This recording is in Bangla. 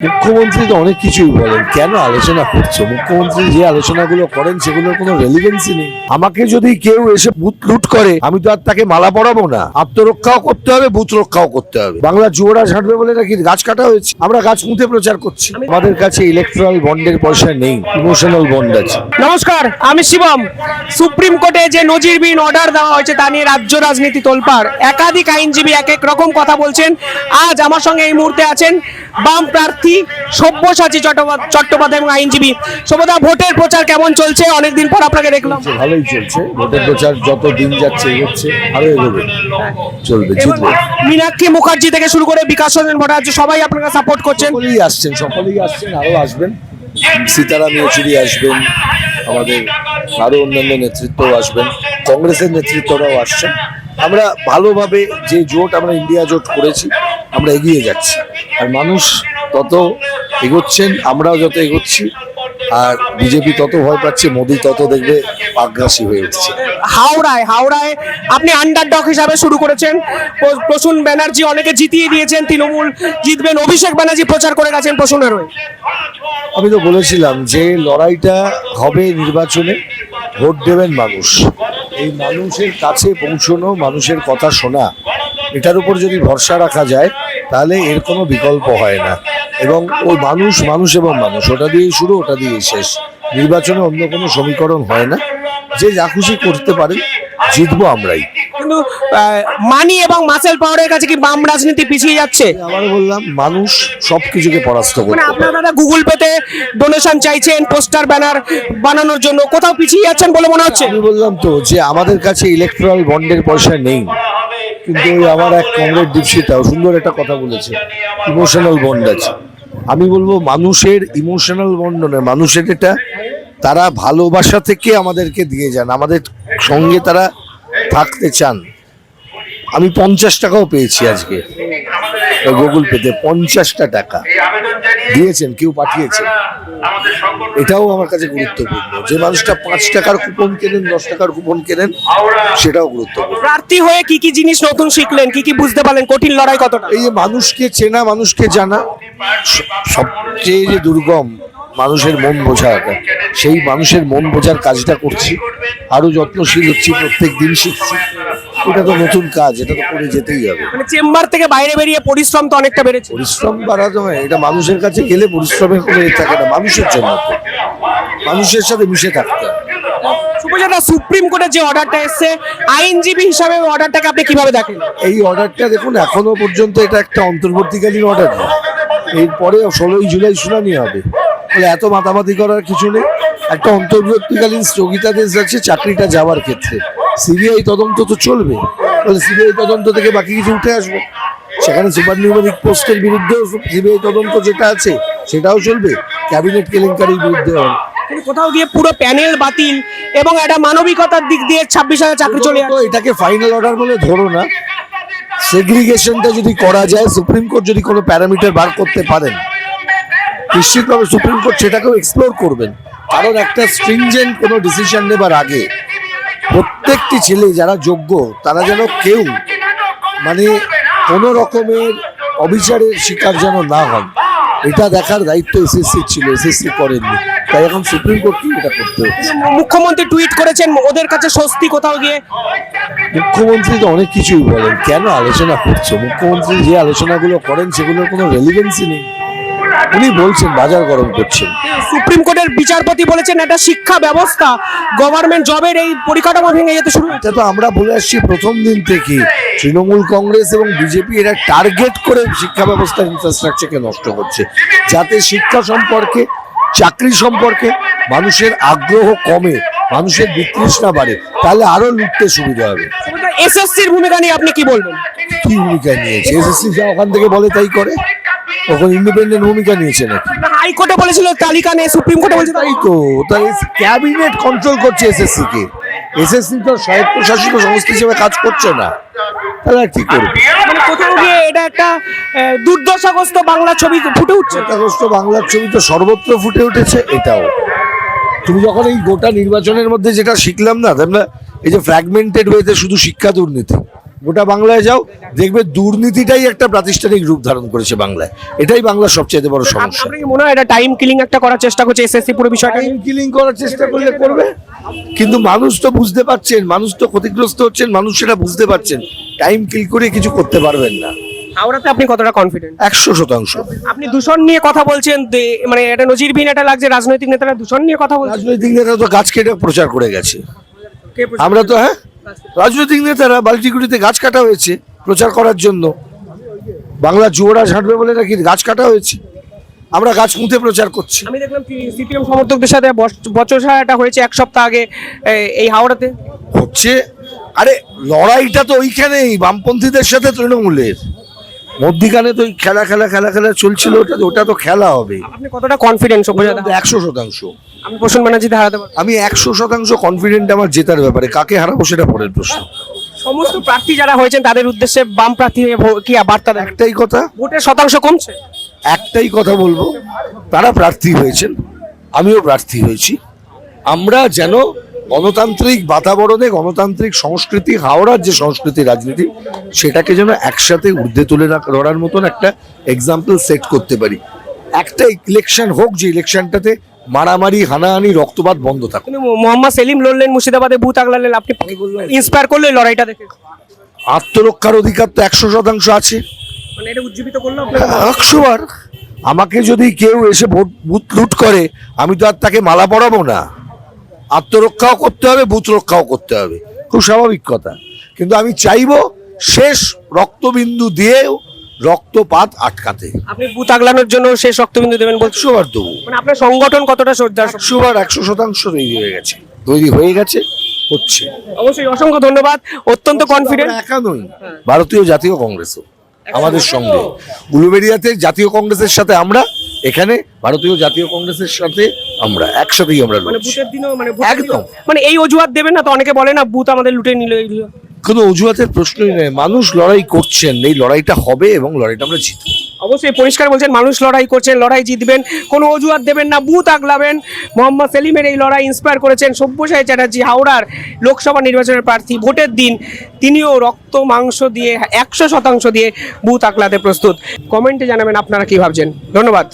মুখ্যমন্ত্রী তো অনেক কিছুই বলেন, কেন আলোচনা করছো? মুখ্যমন্ত্রী যে আলোচনাগুলো করেন সেগুলোর কোনো রেলিভেন্সি নেই। আমাকে যদি কেউ এসে বুথ লুট করে, আমি তো আর তাকে মালা পরাবো না। আত্মরক্ষাও করতে হবে, বুথ রক্ষাও করতে হবে। বাংলা যুবরা ছাড়বে বলে নাকি গাছ কাটা হয়েছে? আমরা গাছ পুঁতে প্রচার করছি। আমাদের কাছে ইলেকট্রাল বন্ডের পয়সা নেই, ইমোশনাল বন্ড আছে। নমস্কার, আমি শিবম। সুপ্রিম কোর্টে যে নজিরবিহীন অর্ডার দেওয়া হয়েছে তা নিয়ে রাজ্য রাজনীতি তোলপাড়। একাধিক আইনজীবী এক এক রকম কথা বলছেন। আজ আমার সঙ্গে এই মুহূর্তে আছেন বাম প্রার্থী সব্যসাচী চট্টোপাধ্যায় এবং আইনজীবী সবদা। ভোটের প্রচার কেমন চলছে? অনেকদিন পর আপনাকে দেখলাম। ভালোই চলছে ভোটের প্রচার, যত দিন যাচ্ছে এগোচ্ছে, আরো এগোবে, চলবে, জিতবে। মীনাক্ষী মুখার্জি থেকে শুরু করে বিকাশ রঞ্জন ভট্টাচার্য সবাই আপনাকে সাপোর্ট করছেন। সকলেই আসছেন, আরো আসবেন। সীতারাম ইয়েচুরি আসবেন, আমাদের আরো অন্যান্য নেতৃত্বও আসবেন, কংগ্রেসের নেতৃত্বরাও আসছেন। আমরা ভালোভাবে যে জোট, আমরা ইন্ডিয়া জোট করেছি, আমরা এগিয়ে যাচ্ছি। আর মানুষ তত এগোচ্ছেন, আমরাও যত এগোচ্ছি। আর বিজেপি তত ভয় পাচ্ছে, মোদী তত দেখবে আগ্রাসী হয়ে উঠছে। হাওড়ায় আপনি আন্ডারডগ হিসাবে শুরু করেছেন। প্রসূন ব্যানার্জি অনেকে জিতিয়ে দিয়েছেন, তৃণমূল জিতবেন। অভিষেক ব্যানার্জি প্রচার করে গেছেন প্রসূনের হয়ে। আমি তো বলেছিলাম যে লড়াইটা হবে নির্বাচনে, ভোট দেবেন মানুষ। এই মানুষের কাছে পৌঁছানো, মানুষের কথা শোনা, এটার উপর যদি ভরসা রাখা যায় তাহলে এর কোনো বিকল্প হয় না। এবং ওই মানুষ এবং মানুষ, ওটা দিয়েই শুরু, ওটা দিয়েই শেষ। নির্বাচনে অন্য কোনো সমীকরণ হয় না। যে যা খুশি করতে পারে, জিতবো আমরাই। কিন্তু মানি এবং মাসেল পাওয়ারের কাছে কি বাম রাজনীতি পিছিয়ে যাচ্ছে? আবার বললাম, মানুষ সবকিছুকে পরাস্ত করতে পারে। আপনারা গুগল পেতে ডোনেশন চাইছেন পোস্টার ব্যানার বানানোর জন্য, কোথাও পিছিয়ে যাচ্ছেন বলে মনে হচ্ছে? আমি বললাম তো যে আমাদের কাছে ইলেকট্রাল বন্ডের পয়সা নেই। কিন্তু ওই আমার এক কমরেড দীপশিতাও সুন্দর একটা কথা বলেছে, ইমোশনাল বন্ড আছে। আমি বলবো মানুষের ইমোশনাল বন্ড নয়, মানুষের এটা তারা ভালোবাসা থেকে আমাদেরকে দিয়ে যান, আমাদের সঙ্গে তারা থাকতে চান। আমি 50 টাকাও পেয়েছি আজকে গুগল পেতে, 50টা টাকা দিয়েছেন, কেউ পাঠিয়েছে। এটাও আমার কাছে গুরুত্বপূর্ণ। যে মানুষটা 5 টাকার কুপন কেনেন, 10 টাকার কুপন কেনেন, সেটাও গুরুত্বপূর্ণ। প্রার্থী হয়ে কি কি জিনিস নতুন শিখলেন, কি কি বুঝতে পারলেন? কঠিন লড়াই কতটা? এই যে মানুষকে চেনা, মানুষকে জানা, সবচেয়ে যে দুর্গম মানুষের মন বোঝা, সেই মানুষের মন বোঝার কাজটা করছি। আরো যত্নশীল হচ্ছি, প্রত্যেক দিন শিখছি। এটা তো নতুন কাজ, এটা তো করে যেতেই হবে। মানে চেম্বার থেকে বাইরে বেরিয়ে পরিশ্রম তো অনেকটা বেড়েছে। পরিশ্রম বাড়াতে হয়, এটা মানুষের কাছে গেলে পরিশ্রমের কোনো থাকে না। মানুষের জন্য তো, মানুষের সাথে মিশে থাকতে হয়। সুপ্রজাদা, সুপ্রিম কোর্টের যে অর্ডারটা এসছে, আইনজীবী হিসাবে অর্ডারটাকে আপনি কিভাবে দেখেন? এই অর্ডারটা দেখুন, এখনো পর্যন্ত এটা একটা অন্তর্বর্তীকালীন অর্ডার। এরপরে 16ই জুলাই শুনানি হবে। তাহলে এত মাতামাতি করার কিছু নেই। একটা অন্তর্বর্তীকালীন স্থগিতাদেশ আছে চাকরিটা যাওয়ার ক্ষেত্রে। সিবিআই তদন্ত তো চলবে, তাহলে সিবিআই তদন্ত থেকে বাকি কিছু উঠে আসবে। সেখানে সুপারনিউমেরিক পোস্টের বিরুদ্ধেও সিবিআই তদন্ত যেটা আছে সেটাও চলবে, ক্যাবিনেট কেলেঙ্কারির বিরুদ্ধে হবে। কোথাও গিয়ে পুরো প্যানেল বাতিল এবং একটা মানবিকতার দিক দিয়ে 26,000 চাকরি চলে যাচ্ছে। এটাকে ফাইনাল অর্ডার বলে ধরো না। সেগ্রিগেশনটা যদি করা যায়, সুপ্রিম কোর্ট যদি কোনো প্যারামিটার বার করতে পারেন, নিশ্চিতভাবে সুপ্রিম কোর্ট সেটাকেও এক্সপ্লোর করবেন। কারণ একটা স্ট্রিনজেন্ট কোনো ডিসিশন নেবার আগে প্রত্যেকটি ছেলে যারা যোগ্য, তারা যেন কেউ মানে কোনো রকমের অবিচারের শিকার যেন না হন, এটা দেখার দায়িত্ব এসএসসি ছিল, এসএসসি করেননি। তাই এখন সুপ্রিম কোর্টকে এটা করতে হচ্ছে। মুখ্যমন্ত্রী টুইট করেছেন, ওদের কাছে স্বস্তি কোথাও গিয়ে। মুখ্যমন্ত্রী তো অনেক কিছুই বলেন, কেন আলোচনা করছো? মুখ্যমন্ত্রী যে আলোচনাগুলো করেন সেগুলোর কোনো রেলিভেন্সি নেই। উনি বলছেন বাজার গরম করছেন। সুপ্রিম কোর্টের বিচারপতি বলেছেন একটা শিক্ষা ব্যবস্থা, গভর্নমেন্ট জবের এই পরিকাঠামো ভেঙে যেতে শুরু হয়েছে। এটা তো আমরা বলে আসছি প্রথম দিন থেকে। তৃণমূল কংগ্রেস এবং বিজেপি এরা টার্গেট করে শিক্ষা ব্যবস্থার ইনফ্রাস্ট্রাকচারকে নষ্ট করছে, যাতে শিক্ষা সম্পর্কে, চাকরি সম্পর্কে মানুষের আগ্রহ কমে, মানুষের বিতৃষ্ণা বাড়ে, তাহলে আরো লুটতে সুবিধা হবে। এসএসসির ভূমিকা নিয়ে আপনি কি বলবেন? কি ভূমিকা নিয়েছে এসএসসি? যা ওখান থেকে বলে তাই করে, ওখানে ইন্ডিপেন্ডেন্ট ভূমিকা নিয়েছে নাকি? হাইকোর্টে বলেছিল তালিকা নেই, সুপ্রিম কোর্টে বলেছিল তাই তো। তাই ক্যাবিনেট কন্ট্রোল করছে এসএসসি কে। এসএসসি তো স্বায়ত্তশাসিত সংস্থা হিসেবে কাজ করছে না, তাহলে কি করবে? মানে কোথাও গিয়ে এটা একটা দুর্দশাগ্রস্ত বাংলা ছবি ফুটে উঠছে। দুর্দশাগ্রস্ত বাংলার ছবি তো সর্বত্র ফুটে উঠেছে। এটাও তুমি যখন এই গোটা নির্বাচনের মধ্যে যেটা শিখলাম না, আমরা এই যে ফ্র্যাগমেন্টেড ওয়েতে শুধু শিক্ষা দুর্নীতি, গোটা বাংলায় যাও, দেখবে দুর্নীতিটাই একটা প্রাতিষ্ঠানিক রূপ ধারণ করেছে বাংলায়। এটাই বাংলার সবচেয়ে বড় সমস্যা। আপনার কি মনে হয় এটা টাইম কিলিং একটা করার চেষ্টা করছে এসএসসি পুরো বিষয়টা? টাইম কিলিং করার চেষ্টা করলে করবে, কিন্তু মানুষ তো বুঝতে পারছেন, মানুষ তো ক্ষতিগ্রস্ত হচ্ছেন, মানুষ সেটা বুঝতে পারছেন। টাইম কিল করে কিছু করতে পারবেন না। হাওড়াতে আপনি কতটা কনফিডেন্ট? 100%। আপনি দূষণ নিয়ে কথা বলছেন, মানে এটা নজিরবিহীন এটা লাগছে, রাজনৈতিক নেতারা দূষণ নিয়ে কথা বলছেন। রাজনৈতিক নেতারা তো গাছ কেটে প্রচার করে গেছে। কে প্রচার- আমরা তো রাজনৈতিক নেতারা বাল্টিগুড়িতে গাছ কাটা হয়েছে প্রচার করার জন্য। বাংলা যুবরাজ হাঁটবে বলে নাকি গাছ কাটা হয়েছে, আমরা গাছ পুঁতে প্রচার করছি। আমি দেখলাম সিপিএম সমর্থকদের সাথে বচসা হয়েছে এক সপ্তাহ আগে এই হাওড়াতে। হচ্ছে, আরে লড়াইটা তো ওইখানেই বামপন্থীদের সাথে তৃণমূলের মধ্যিখানে তো ওই খেলা চলছিল। ওটা তো খেলা হবে। আপনি কতটা কনফিডেন্ট সভ্যজাত? 100%। আমি প্রসন্ন ব্যানার্জিতে হারাতে পারবো? আমি 100% কনফিডেন্ট আমার জেতার ব্যাপারে। কাকে হারাবো সেটা পরের প্রশ্ন। সমস্ত প্রার্থী যারা হয়েছেন তাদের উদ্দেশ্যে বাম প্রার্থী হয়ে কি বার্তা দেন? একটাই কথা, ভোটের শতাংশ কমছে। একটাই কথা বলবো, তারা প্রার্থী হয়েছেন, আমিও প্রার্থী হয়েছি। আমরা যেন গণতান্ত্রিক বাতাবরণে গণতান্ত্রিক সংস্কৃতি, হাওড়ার যে সংস্কৃতি রাজনীতি, সেটাকে যেন একসাথে ঊর্ধ্বে তুলে ধরার মতন একটা এক্সাম্পল সেট করতে পারি। একটা ইলেকশন হোক, যে ইলেকশনটাতে মারামারি, হানাহানি, রক্তপাত বন্ধ থাকুক। কিন্তু মোহাম্মদ সেলিম লড়লেন মুর্শিদাবাদে, বুথ আগলালেন, আপনি ইন্সপায়ার করলো এই লড়াইটা দেখে? আত্মরক্ষার অধিকার তো 100% আছে। মানে এটা উজ্জীবিত করলো আপনাকে? 100 বার। আমাকে যদি কেউ এসে বুথ লুট করে, আমি তো আর তাকে মালা পরাবো না। আত্মরক্ষাও করতে হবে, বুথ রক্ষাও করতে হবে, খুব স্বাভাবিক কথা। কিন্তু আমি চাইবো শেষ রক্তবিন্দু দিয়েও রক্তপাত আটকাতে। আপনি বুথ আগলানোর জন্য শেষ রক্তবিন্দু দেবেন বলছেন? 100 বার দেবো। মানে আপনার সংগঠন কতটা শ্রদ্ধা? 100 বার, 100% তৈরি হয়ে গেছে, হচ্ছে। অবশ্যই, অসংখ্য ধন্যবাদ। অত্যন্ত কনফিডেন্ট। আমরা একা নই, ভারতীয় জাতীয় কংগ্রেসও আমাদের সঙ্গে। উলুবেড়িয়াতে জাতীয় কংগ্রেসের সাথে আমরা, এখানে ভারতীয় জাতীয় কংগ্রেসের সাথে আমরা একসাথেই আমরা মানে লড়ছি। বুথের দিনও মানে ভোটের একদম। দিনও? মানে এই অজুহাত দেবেন না তো? অনেকে বলে না বুথ আমাদের লুটে নিল, এইগুলো। কোনো অজুহাতের প্রশ্নই নেই। মানুষ লড়াই করছেন, এই লড়াইটা হবে এবং লড়াইটা আমরা জিতবো। অবশ্যই পরিষ্কার বলছেন, মানুষ লড়াই করছেন, লড়াই জিতবেন, কোনো অজুহাত দেবেন না, বুথ আগলাবেন। মোহাম্মদ সেলিমের এই লড়াই ইন্সপায়ার করেছেন সব্যসাচী চ্যাটার্জি, হাওড়ার লোকসভা নির্বাচনের প্রার্থী। ভোটের দিন তিনিও রক্ত মাংস দিয়ে 100% দিয়ে বুথ আগলাতে প্রস্তুত। কমেন্টে জানাবেন আপনারা কি ভাবছেন। ধন্যবাদ।